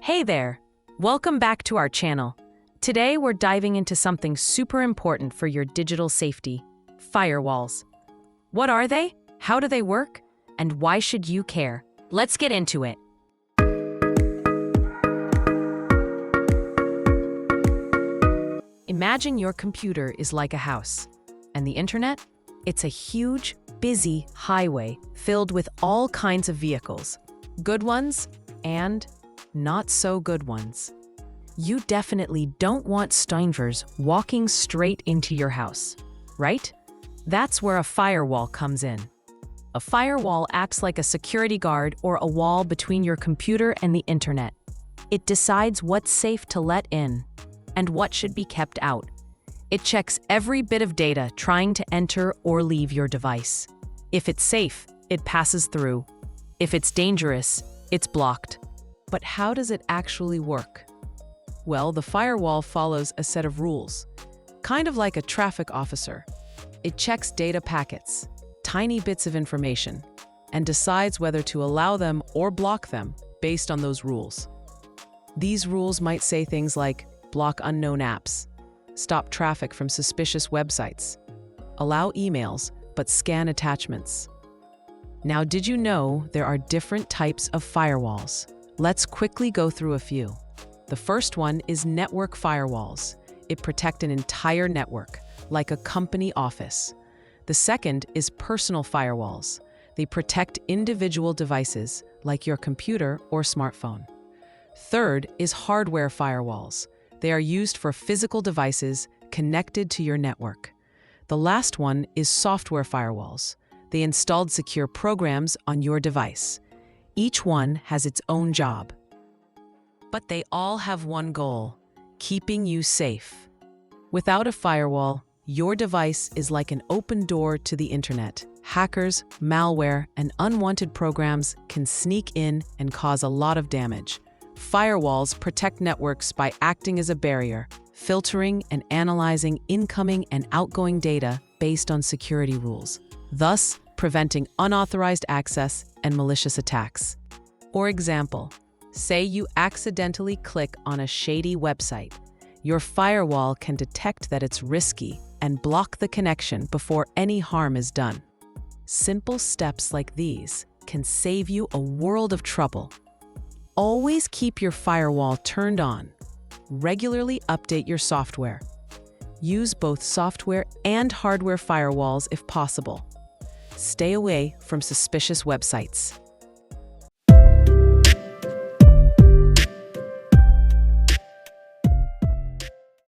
Hey there! Welcome back to our channel. Today we're diving into something super important for your digital safety: firewalls. What are they? How do they work? And why should you care? Let's get into it. Imagine your computer is like a house, and the internet? It's a huge, busy highway filled with all kinds of vehicles, good ones and not so good ones. You definitely don't want strangers walking straight into your house, right? That's where a firewall comes in. A firewall acts like a security guard or a wall between your computer and the internet. It decides what's safe to let in and what should be kept out. It checks every bit of data trying to enter or leave your device. If it's safe, it passes through. If it's dangerous, it's blocked. But how does it actually work? Well, the firewall follows a set of rules, kind of like a traffic officer. It checks data packets, tiny bits of information, and decides whether to allow them or block them based on those rules. These rules might say things like block unknown apps, stop traffic from suspicious websites, allow emails but scan attachments. Now, did you know there are different types of firewalls? Let's quickly go through a few. The first one is network firewalls. It protects an entire network, like a company office. The second is personal firewalls. They protect individual devices, like your computer or smartphone. Third is hardware firewalls. They are used for physical devices connected to your network. The last one is software firewalls. They installed secure programs on your device. Each one has its own job. But they all have one goal: keeping you safe. Without a firewall, your device is like an open door to the internet. Hackers, malware, and unwanted programs can sneak in and cause a lot of damage. Firewalls protect networks by acting as a barrier, filtering and analyzing incoming and outgoing data based on security rules, thus preventing unauthorized access and malicious attacks. For example, say you accidentally click on a shady website. Your firewall can detect that it's risky and block the connection before any harm is done. Simple steps like these can save you a world of trouble. Always keep your firewall turned on. Regularly update your software. Use both software and hardware firewalls if possible. Stay away from suspicious websites.